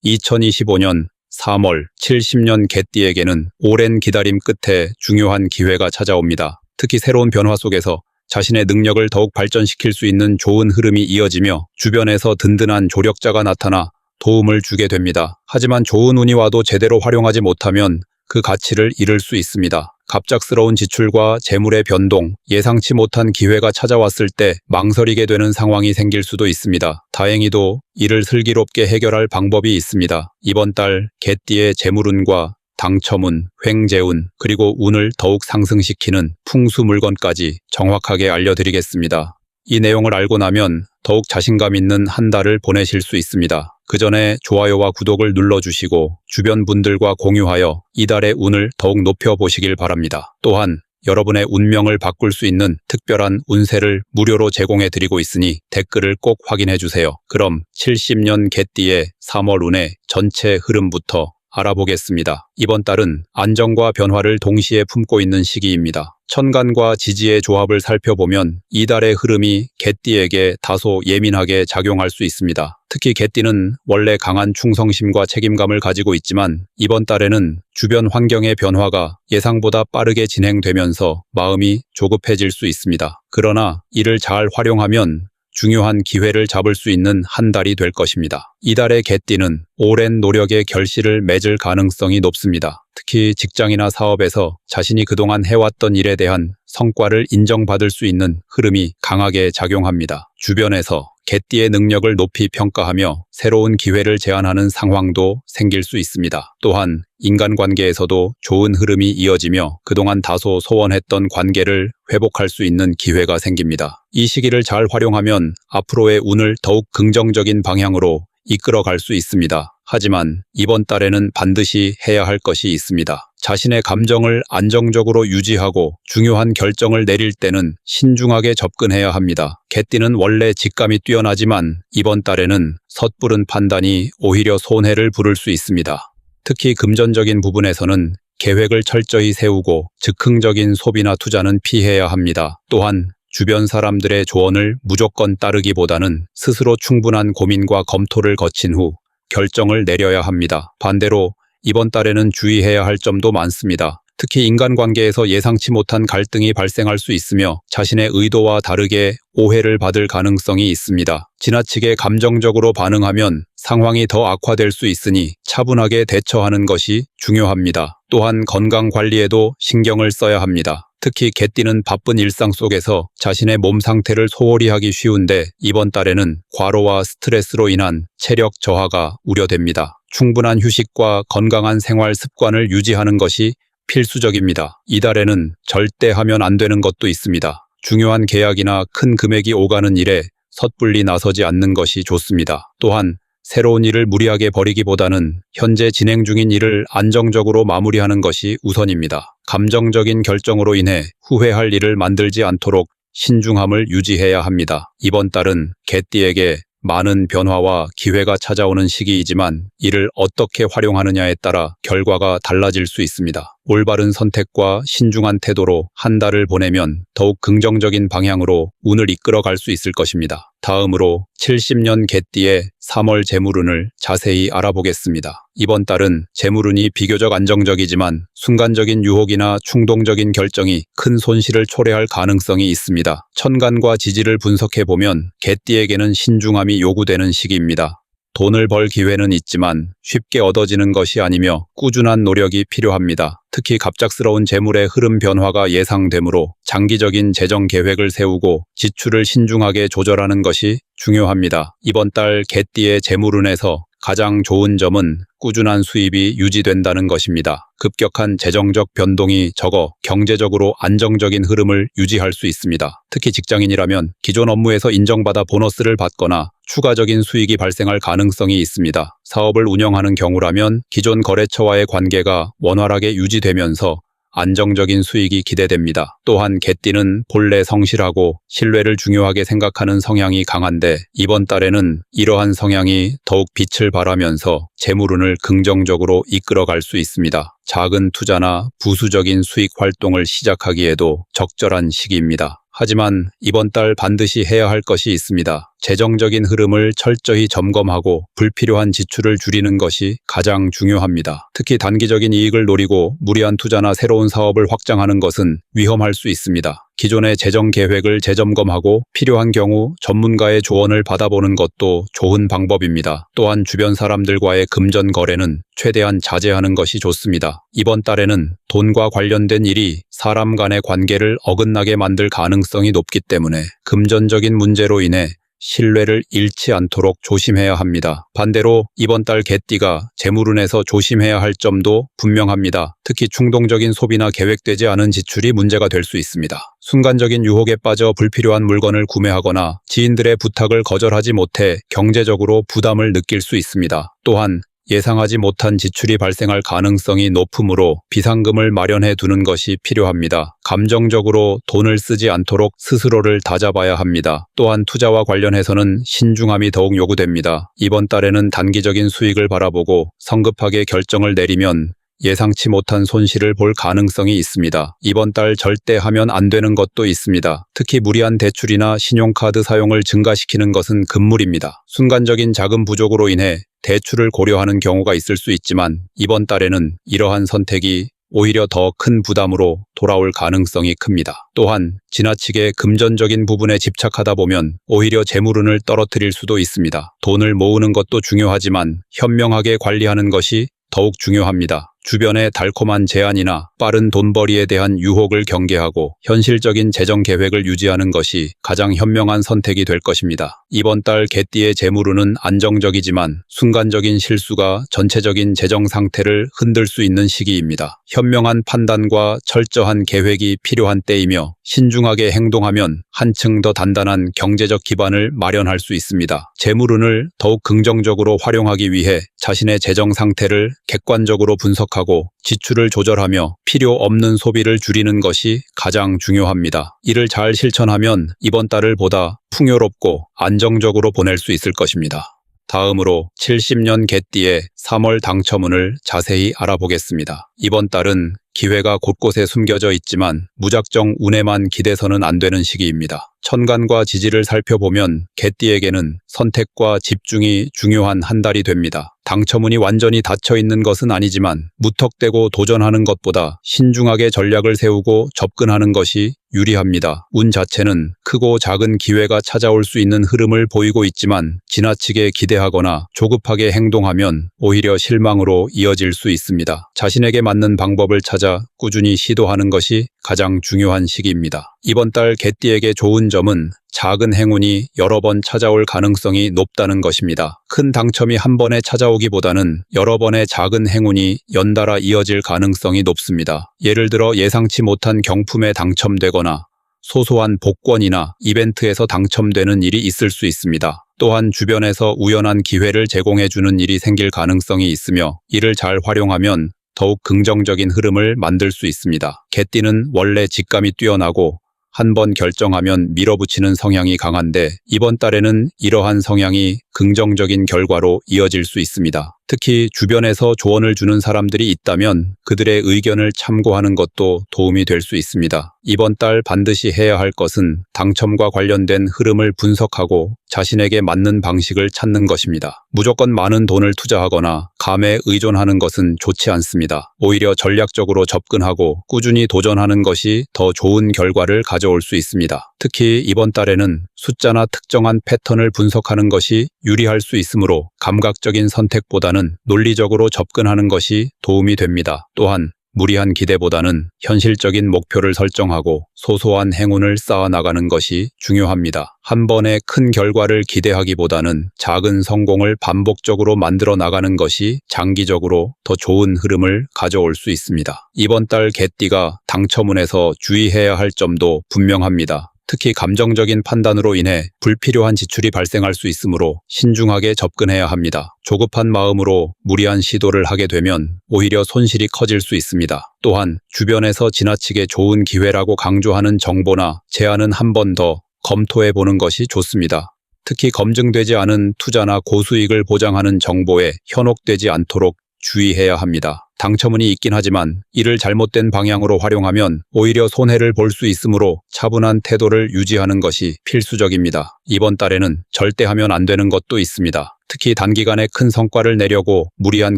2025년 3월 70년 개띠에게는 오랜 기다림 끝에 중요한 기회가 찾아옵니다. 특히 새로운 변화 속에서 자신의 능력을 더욱 발전시킬 수 있는 좋은 흐름이 이어지며 주변에서 든든한 조력자가 나타나 도움을 주게 됩니다. 하지만 좋은 운이 와도 제대로 활용하지 못하면 그 가치를 잃을 수 있습니다. 갑작스러운 지출과 재물의 변동, 예상치 못한 기회가 찾아왔을 때 망설이게 되는 상황이 생길 수도 있습니다. 다행히도 이를 슬기롭게 해결할 방법이 있습니다. 이번 달 개띠의 재물운과 당첨운, 횡재운, 그리고 운을 더욱 상승시키는 풍수 물건까지 정확하게 알려드리겠습니다. 이 내용을 알고 나면 더욱 자신감 있는 한 달을 보내실 수 있습니다. 그 전에 좋아요와 구독을 눌러주시고 주변 분들과 공유하여 이달의 운을 더욱 높여보시길 바랍니다. 또한 여러분의 운명을 바꿀 수 있는 특별한 운세를 무료로 제공해드리고 있으니 댓글을 꼭 확인해주세요. 그럼 70년 개띠의 3월 운의 전체 흐름부터 알아보겠습니다. 이번 달은 안정과 변화를 동시에 품고 있는 시기입니다. 천간과 지지의 조합을 살펴보면 이달의 흐름이 개띠에게 다소 예민하게 작용할 수 있습니다. 특히 개띠는 원래 강한 충성심과 책임감을 가지고 있지만 이번 달에는 주변 환경의 변화가 예상보다 빠르게 진행되면서 마음이 조급해질 수 있습니다. 그러나 이를 잘 활용하면 중요한 기회를 잡을 수 있는 한 달이 될 것입니다. 이달의 개띠는 오랜 노력의 결실을 맺을 가능성이 높습니다. 특히 직장이나 사업에서 자신이 그동안 해왔던 일에 대한 성과를 인정받을 수 있는 흐름이 강하게 작용합니다. 주변에서 개띠의 능력을 높이 평가하며 새로운 기회를 제안하는 상황도 생길 수 있습니다. 또한 인간관계에서도 좋은 흐름이 이어지며 그동안 다소 소원했던 관계를 회복할 수 있는 기회가 생깁니다. 이 시기를 잘 활용하면 앞으로의 운을 더욱 긍정적인 방향으로 이끌어갈 수 있습니다. 하지만 이번 달에는 반드시 해야 할 것이 있습니다. 자신의 감정을 안정적으로 유지하고 중요한 결정을 내릴 때는 신중하게 접근해야 합니다. 개띠는 원래 직감이 뛰어나지만 이번 달에는 섣부른 판단이 오히려 손해를 부를 수 있습니다. 특히 금전적인 부분에서는 계획을 철저히 세우고 즉흥적인 소비나 투자는 피해야 합니다. 또한 주변 사람들의 조언을 무조건 따르기보다는 스스로 충분한 고민과 검토를 거친 후 결정을 내려야 합니다. 반대로 이번 달에는 주의해야 할 점도 많습니다. 특히 인간관계에서 예상치 못한 갈등이 발생할 수 있으며 자신의 의도와 다르게 오해를 받을 가능성이 있습니다. 지나치게 감정적으로 반응하면 상황이 더 악화될 수 있으니 차분하게 대처하는 것이 중요합니다. 또한 건강 관리에도 신경을 써야 합니다. 특히 개띠는 바쁜 일상 속에서 자신의 몸 상태를 소홀히 하기 쉬운데 이번 달에는 과로와 스트레스로 인한 체력 저하가 우려됩니다. 충분한 휴식과 건강한 생활 습관을 유지하는 것이 필수적입니다. 이달에는 절대 하면 안 되는 것도 있습니다. 중요한 계약이나 큰 금액이 오가는 일에 섣불리 나서지 않는 것이 좋습니다. 또한 새로운 일을 무리하게 벌이기보다는 현재 진행 중인 일을 안정적으로 마무리하는 것이 우선입니다. 감정적인 결정으로 인해 후회할 일을 만들지 않도록 신중함을 유지해야 합니다. 이번 달은 개띠에게 많은 변화와 기회가 찾아오는 시기이지만 이를 어떻게 활용하느냐에 따라 결과가 달라질 수 있습니다. 올바른 선택과 신중한 태도로 한 달을 보내면 더욱 긍정적인 방향으로 운을 이끌어갈 수 있을 것입니다. 다음으로 70년 개띠의 3월 재물운을 자세히 알아보겠습니다. 이번 달은 재물운이 비교적 안정적이지만 순간적인 유혹이나 충동적인 결정이 큰 손실을 초래할 가능성이 있습니다. 천간과 지지를 분석해보면 개띠에게는 신중함이 요구되는 시기입니다. 돈을 벌 기회는 있지만 쉽게 얻어지는 것이 아니며 꾸준한 노력이 필요합니다. 특히 갑작스러운 재물의 흐름 변화가 예상되므로 장기적인 재정 계획을 세우고 지출을 신중하게 조절하는 것이 중요합니다. 이번 달 개띠의 재물운에서 가장 좋은 점은 꾸준한 수입이 유지된다는 것입니다. 급격한 재정적 변동이 적어 경제적으로 안정적인 흐름을 유지할 수 있습니다. 특히 직장인이라면 기존 업무에서 인정받아 보너스를 받거나 추가적인 수익이 발생할 가능성이 있습니다. 사업을 운영하는 경우라면 기존 거래처와의 관계가 원활하게 유지되면서 안정적인 수익이 기대됩니다. 또한 개띠는 본래 성실하고 신뢰를 중요하게 생각하는 성향이 강한데 이번 달에는 이러한 성향이 더욱 빛을 발하면서 재물운을 긍정적으로 이끌어갈 수 있습니다. 작은 투자나 부수적인 수익 활동을 시작하기에도 적절한 시기입니다. 하지만 이번 달 반드시 해야 할 것이 있습니다. 재정적인 흐름을 철저히 점검하고 불필요한 지출을 줄이는 것이 가장 중요합니다. 특히 단기적인 이익을 노리고 무리한 투자나 새로운 사업을 확장하는 것은 위험할 수 있습니다. 기존의 재정 계획을 재점검하고 필요한 경우 전문가의 조언을 받아보는 것도 좋은 방법입니다. 또한 주변 사람들과의 금전 거래는 최대한 자제하는 것이 좋습니다. 이번 달에는 돈과 관련된 일이 사람 간의 관계를 어긋나게 만들 가능성이 높기 때문에 금전적인 문제로 인해 신뢰를 잃지 않도록 조심해야 합니다. 반대로 이번 달 개띠가 재물운에서 조심해야 할 점도 분명합니다. 특히 충동적인 소비나 계획되지 않은 지출이 문제가 될 수 있습니다. 순간적인 유혹에 빠져 불필요한 물건을 구매하거나 지인들의 부탁을 거절하지 못해 경제적으로 부담을 느낄 수 있습니다. 또한 예상하지 못한 지출이 발생할 가능성이 높으므로 비상금을 마련해 두는 것이 필요합니다. 감정적으로 돈을 쓰지 않도록 스스로를 다잡아야 합니다. 또한 투자와 관련해서는 신중함이 더욱 요구됩니다. 이번 달에는 단기적인 수익을 바라보고 성급하게 결정을 내리면 예상치 못한 손실을 볼 가능성이 있습니다. 이번 달 절대 하면 안 되는 것도 있습니다. 특히 무리한 대출이나 신용카드 사용을 증가시키는 것은 금물입니다. 순간적인 자금 부족으로 인해 대출을 고려하는 경우가 있을 수 있지만 이번 달에는 이러한 선택이 오히려 더 큰 부담으로 돌아올 가능성이 큽니다. 또한 지나치게 금전적인 부분에 집착하다 보면 오히려 재물운을 떨어뜨릴 수도 있습니다. 돈을 모으는 것도 중요하지만 현명하게 관리하는 것이 더욱 중요합니다. 주변의 달콤한 제안이나 빠른 돈벌이에 대한 유혹을 경계하고 현실적인 재정 계획을 유지하는 것이 가장 현명한 선택이 될 것입니다. 이번 달 개띠의 재물운은 안정적이지만 순간적인 실수가 전체적인 재정 상태를 흔들 수 있는 시기입니다. 현명한 판단과 철저한 계획이 필요한 때이며 신중하게 행동하면 한층 더 단단한 경제적 기반을 마련할 수 있습니다. 재물운을 더욱 긍정적으로 활용하기 위해 자신의 재정 상태를 객관적으로 분석하고 지출을 조절하며 필요 없는 소비를 줄이는 것이 가장 중요합니다. 이를 잘 실천하면 이번 달을 보다 풍요롭고 안정적으로 보낼 수 있을 것입니다. 다음으로 70년 개띠의 3월 당첨운을 자세히 알아보겠습니다. 이번 달은 기회가 곳곳에 숨겨져 있지만 무작정 운에만 기대서는 안 되는 시기입니다. 천간과 지지를 살펴보면 개띠에게는 선택과 집중이 중요한 한 달이 됩니다. 당첨운이 완전히 닫혀 있는 것은 아니지만 무턱대고 도전하는 것보다 신중하게 전략을 세우고 접근하는 것이 유리합니다. 운 자체는 크고 작은 기회가 찾아올 수 있는 흐름을 보이고 있지만 지나치게 기대하거나 조급하게 행동하면 오히려 실망으로 이어질 수 있습니다. 자신에게 맞는 방법을 찾아 꾸준히 시도하는 것이 가장 중요한 시기입니다. 이번 달 개띠에게 좋은 점은 작은 행운이 여러 번 찾아올 가능성이 높다는 것입니다. 큰 당첨이 한 번에 찾아오기보다는 여러 번의 작은 행운이 연달아 이어질 가능성이 높습니다. 예를 들어 예상치 못한 경품에 당첨되거나 소소한 복권이나 이벤트에서 당첨되는 일이 있을 수 있습니다. 또한 주변에서 우연한 기회를 제공해주는 일이 생길 가능성이 있으며 이를 잘 활용하면 더욱 긍정적인 흐름을 만들 수 있습니다. 개띠는 원래 직감이 뛰어나고 한 번 결정하면 밀어붙이는 성향이 강한데 이번 달에는 이러한 성향이 긍정적인 결과로 이어질 수 있습니다. 특히 주변에서 조언을 주는 사람들이 있다면 그들의 의견을 참고하는 것도 도움이 될 수 있습니다. 이번 달 반드시 해야 할 것은 당첨과 관련된 흐름을 분석하고 자신에게 맞는 방식을 찾는 것입니다. 무조건 많은 돈을 투자하거나 감에 의존하는 것은 좋지 않습니다. 오히려 전략적으로 접근하고 꾸준히 도전하는 것이 더 좋은 결과를 가져올 수 있습니다. 특히 이번 달에는 숫자나 특정한 패턴을 분석하는 것이 유리할 수 있으므로 감각적인 선택보다는 논리적으로 접근하는 것이 도움이 됩니다. 또한 무리한 기대보다는 현실적인 목표를 설정하고 소소한 행운을 쌓아나가는 것이 중요합니다. 한 번에 큰 결과를 기대하기보다는 작은 성공을 반복적으로 만들어 나가는 것이 장기적으로 더 좋은 흐름을 가져올 수 있습니다. 이번 달 개띠가 당첨운에서 주의해야 할 점도 분명합니다. 특히 감정적인 판단으로 인해 불필요한 지출이 발생할 수 있으므로 신중하게 접근해야 합니다. 조급한 마음으로 무리한 시도를 하게 되면 오히려 손실이 커질 수 있습니다. 또한 주변에서 지나치게 좋은 기회라고 강조하는 정보나 제안은 한 번 더 검토해 보는 것이 좋습니다. 특히 검증되지 않은 투자나 고수익을 보장하는 정보에 현혹되지 않도록 주의해야 합니다. 당첨운이 있긴 하지만 이를 잘못된 방향으로 활용하면 오히려 손해를 볼 수 있으므로 차분한 태도를 유지하는 것이 필수적입니다. 이번 달에는 절대 하면 안 되는 것도 있습니다. 특히 단기간에 큰 성과를 내려고 무리한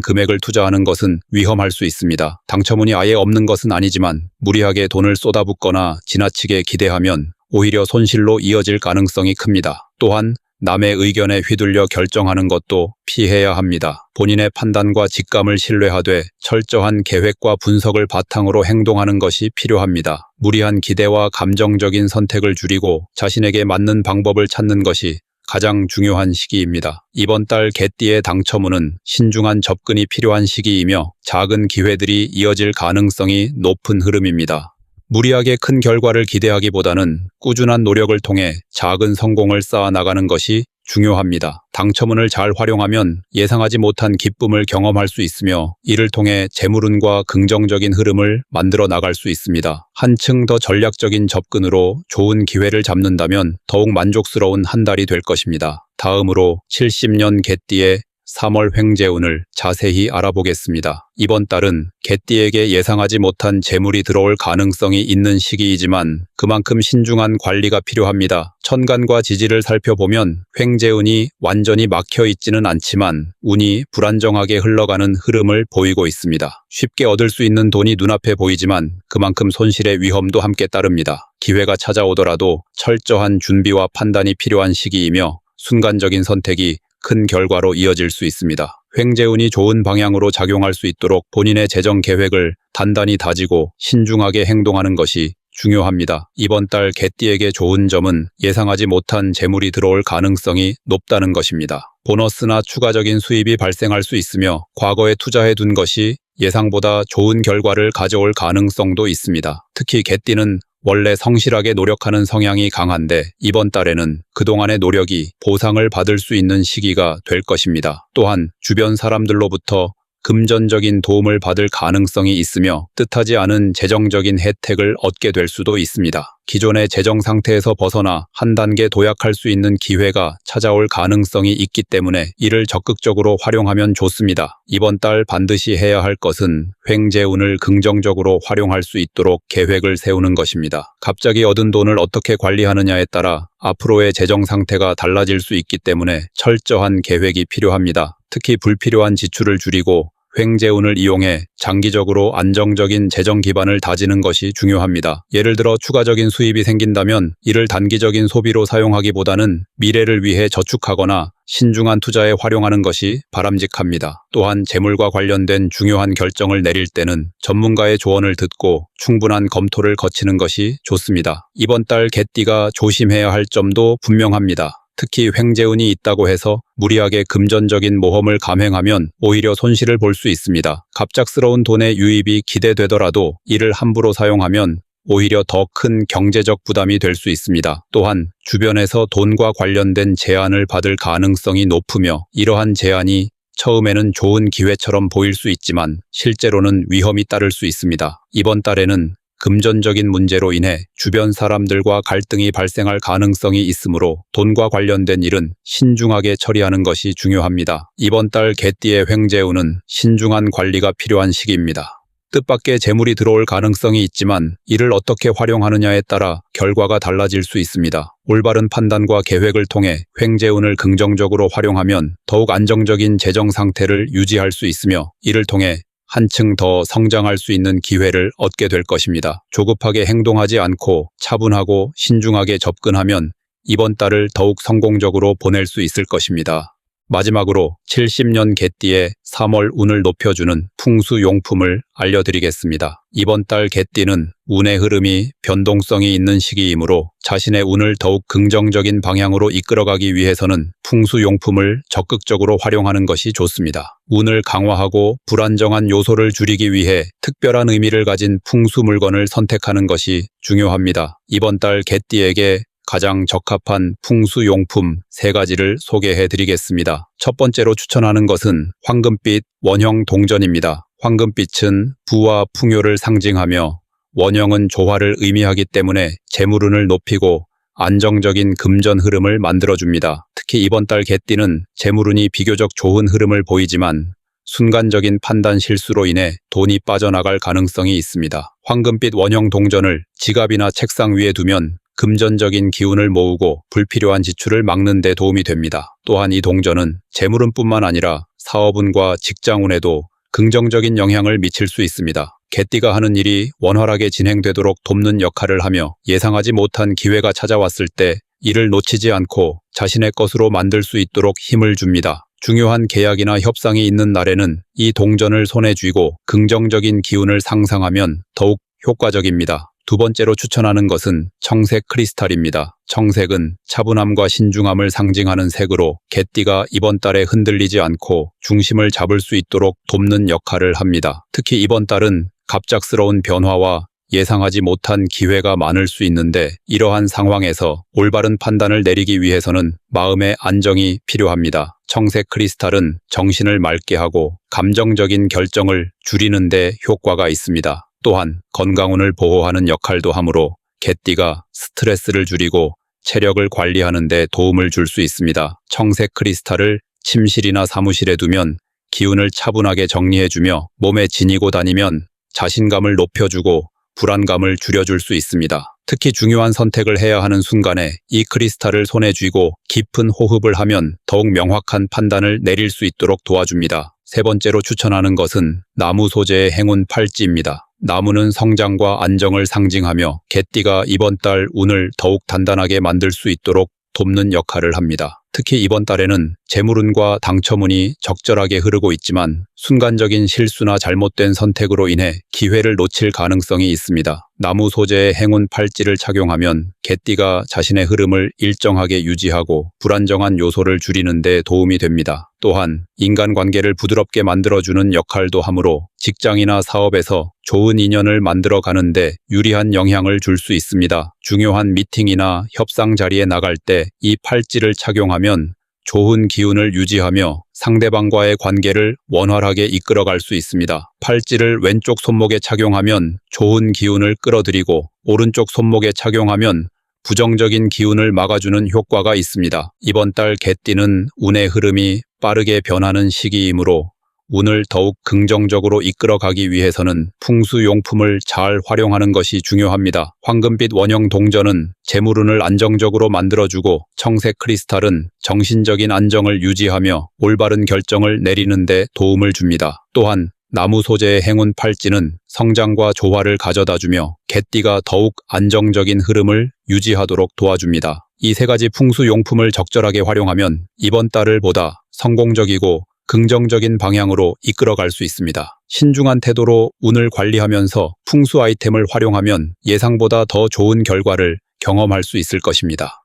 금액을 투자하는 것은 위험할 수 있습니다. 당첨운이 아예 없는 것은 아니지만 무리하게 돈을 쏟아붓거나 지나치게 기대하면 오히려 손실로 이어질 가능성이 큽니다. 또한 남의 의견에 휘둘려 결정하는 것도 피해야 합니다. 본인의 판단과 직감을 신뢰하되 철저한 계획과 분석을 바탕으로 행동하는 것이 필요합니다. 무리한 기대와 감정적인 선택을 줄이고 자신에게 맞는 방법을 찾는 것이 가장 중요한 시기입니다. 이번 달 개띠의 당첨운은 신중한 접근이 필요한 시기이며 작은 기회들이 이어질 가능성이 높은 흐름입니다. 무리하게 큰 결과를 기대하기보다는 꾸준한 노력을 통해 작은 성공을 쌓아 나가는 것이 중요합니다. 당첨운을 잘 활용하면 예상하지 못한 기쁨을 경험할 수 있으며 이를 통해 재물운과 긍정적인 흐름을 만들어 나갈 수 있습니다. 한층 더 전략적인 접근으로 좋은 기회를 잡는다면 더욱 만족스러운 한 달이 될 것입니다. 다음으로 70년 개띠의 3월 횡재운을 자세히 알아보겠습니다. 이번 달은 개띠에게 예상하지 못한 재물이 들어올 가능성이 있는 시기이지만 그만큼 신중한 관리가 필요합니다. 천간과 지지를 살펴보면 횡재운이 완전히 막혀 있지는 않지만 운이 불안정하게 흘러가는 흐름을 보이고 있습니다. 쉽게 얻을 수 있는 돈이 눈앞에 보이지만 그만큼 손실의 위험도 함께 따릅니다. 기회가 찾아오더라도 철저한 준비와 판단이 필요한 시기이며 순간적인 선택이 큰 결과로 이어질 수 있습니다. 횡재운이 좋은 방향으로 작용할 수 있도록 본인의 재정 계획을 단단히 다지고 신중하게 행동하는 것이 중요합니다. 이번 달 개띠에게 좋은 점은 예상하지 못한 재물이 들어올 가능성이 높다는 것입니다. 보너스나 추가적인 수입이 발생할 수 있으며 과거에 투자해둔 것이 예상보다 좋은 결과를 가져올 가능성도 있습니다. 특히 개띠는 원래 성실하게 노력하는 성향이 강한데 이번 달에는 그동안의 노력이 보상을 받을 수 있는 시기가 될 것입니다. 또한 주변 사람들로부터 금전적인 도움을 받을 가능성이 있으며 뜻하지 않은 재정적인 혜택을 얻게 될 수도 있습니다. 기존의 재정 상태에서 벗어나 한 단계 도약할 수 있는 기회가 찾아올 가능성이 있기 때문에 이를 적극적으로 활용하면 좋습니다. 이번 달 반드시 해야 할 것은 횡재운을 긍정적으로 활용할 수 있도록 계획을 세우는 것입니다. 갑자기 얻은 돈을 어떻게 관리하느냐에 따라 앞으로의 재정 상태가 달라질 수 있기 때문에 철저한 계획이 필요합니다. 특히 불필요한 지출을 줄이고 횡재운을 이용해 장기적으로 안정적인 재정 기반을 다지는 것이 중요합니다. 예를 들어 추가적인 수입이 생긴다면 이를 단기적인 소비로 사용하기보다는 미래를 위해 저축하거나 신중한 투자에 활용하는 것이 바람직합니다. 또한 재물과 관련된 중요한 결정을 내릴 때는 전문가의 조언을 듣고 충분한 검토를 거치는 것이 좋습니다. 이번 달 개띠가 조심해야 할 점도 분명합니다. 특히 횡재운이 있다고 해서 무리하게 금전적인 모험을 감행하면 오히려 손실을 볼 수 있습니다. 갑작스러운 돈의 유입이 기대되더라도 이를 함부로 사용하면 오히려 더 큰 경제적 부담이 될 수 있습니다. 또한 주변에서 돈과 관련된 제안을 받을 가능성이 높으며 이러한 제안이 처음에는 좋은 기회처럼 보일 수 있지만 실제로는 위험이 따를 수 있습니다. 이번 달에는 금전적인 문제로 인해 주변 사람들과 갈등이 발생할 가능성이 있으므로 돈과 관련된 일은 신중하게 처리하는 것이 중요합니다. 이번 달 개띠의 횡재운은 신중한 관리가 필요한 시기입니다. 뜻밖의 재물이 들어올 가능성이 있지만 이를 어떻게 활용하느냐에 따라 결과가 달라질 수 있습니다. 올바른 판단과 계획을 통해 횡재운을 긍정적으로 활용하면 더욱 안정적인 재정 상태를 유지할 수 있으며 이를 통해 한층 더 성장할 수 있는 기회를 얻게 될 것입니다. 조급하게 행동하지 않고 차분하고 신중하게 접근하면 이번 달을 더욱 성공적으로 보낼 수 있을 것입니다. 마지막으로 70년 개띠의 3월 운을 높여주는 풍수용품을 알려드리겠습니다. 이번 달 개띠는 운의 흐름이 변동성이 있는 시기이므로 자신의 운을 더욱 긍정적인 방향으로 이끌어가기 위해서는 풍수용품을 적극적으로 활용하는 것이 좋습니다. 운을 강화하고 불안정한 요소를 줄이기 위해 특별한 의미를 가진 풍수 물건을 선택하는 것이 중요합니다. 이번 달 개띠에게 가장 적합한 풍수용품 3가지를 소개해 드리겠습니다. 첫 번째로 추천하는 것은 황금빛 원형 동전입니다. 황금빛은 부와 풍요를 상징하며 원형은 조화를 의미하기 때문에 재물운을 높이고 안정적인 금전 흐름을 만들어줍니다. 특히 이번 달 개띠는 재물운이 비교적 좋은 흐름을 보이지만 순간적인 판단 실수로 인해 돈이 빠져나갈 가능성이 있습니다. 황금빛 원형 동전을 지갑이나 책상 위에 두면 금전적인 기운을 모으고 불필요한 지출을 막는 데 도움이 됩니다. 또한 이 동전은 재물운뿐만 아니라 사업운과 직장운에도 긍정적인 영향을 미칠 수 있습니다. 개띠가 하는 일이 원활하게 진행되도록 돕는 역할을 하며 예상하지 못한 기회가 찾아왔을 때 이를 놓치지 않고 자신의 것으로 만들 수 있도록 힘을 줍니다. 중요한 계약이나 협상이 있는 날에는 이 동전을 손에 쥐고 긍정적인 기운을 상상하면 더욱 효과적입니다. 두 번째로 추천하는 것은 청색 크리스탈입니다. 청색은 차분함과 신중함을 상징하는 색으로 개띠가 이번 달에 흔들리지 않고 중심을 잡을 수 있도록 돕는 역할을 합니다. 특히 이번 달은 갑작스러운 변화와 예상하지 못한 기회가 많을 수 있는데 이러한 상황에서 올바른 판단을 내리기 위해서는 마음의 안정이 필요합니다. 청색 크리스탈은 정신을 맑게 하고 감정적인 결정을 줄이는 데 효과가 있습니다. 또한 건강운을 보호하는 역할도 하므로 개띠가 스트레스를 줄이고 체력을 관리하는 데 도움을 줄 수 있습니다. 청색 크리스탈을 침실이나 사무실에 두면 기운을 차분하게 정리해주며 몸에 지니고 다니면 자신감을 높여주고 불안감을 줄여줄 수 있습니다. 특히 중요한 선택을 해야 하는 순간에 이 크리스탈을 손에 쥐고 깊은 호흡을 하면 더욱 명확한 판단을 내릴 수 있도록 도와줍니다. 세 번째로 추천하는 것은 나무 소재의 행운 팔찌입니다. 나무는 성장과 안정을 상징하며 개띠가 이번 달 운을 더욱 단단하게 만들 수 있도록 돕는 역할을 합니다. 특히 이번 달에는 재물운과 당첨운이 적절하게 흐르고 있지만 순간적인 실수나 잘못된 선택으로 인해 기회를 놓칠 가능성이 있습니다. 나무 소재의 행운 팔찌를 착용하면 개띠가 자신의 흐름을 일정하게 유지하고 불안정한 요소를 줄이는 데 도움이 됩니다. 또한 인간관계를 부드럽게 만들어주는 역할도 하므로 직장이나 사업에서 좋은 인연을 만들어 가는데 유리한 영향을 줄 수 있습니다. 중요한 미팅이나 협상 자리에 나갈 때 이 팔찌를 착용하면 좋은 기운을 유지하며 상대방과의 관계를 원활하게 이끌어갈 수 있습니다. 팔찌를 왼쪽 손목에 착용하면 좋은 기운을 끌어들이고 오른쪽 손목에 착용하면 부정적인 기운을 막아주는 효과가 있습니다. 이번 달 개띠는 운의 흐름이 빠르게 변하는 시기이므로 운을 더욱 긍정적으로 이끌어가기 위해서는 풍수용품을 잘 활용하는 것이 중요합니다. 황금빛 원형 동전은 재물운을 안정적으로 만들어주고 청색 크리스탈은 정신적인 안정을 유지하며 올바른 결정을 내리는 데 도움을 줍니다. 또한 나무 소재의 행운 팔찌는 성장과 조화를 가져다주며 개띠가 더욱 안정적인 흐름을 유지하도록 도와줍니다. 이 세 가지 풍수용품을 적절하게 활용하면 이번 달을 보다 성공적이고 긍정적인 방향으로 이끌어갈 수 있습니다. 신중한 태도로 운을 관리하면서 풍수 아이템을 활용하면 예상보다 더 좋은 결과를 경험할 수 있을 것입니다.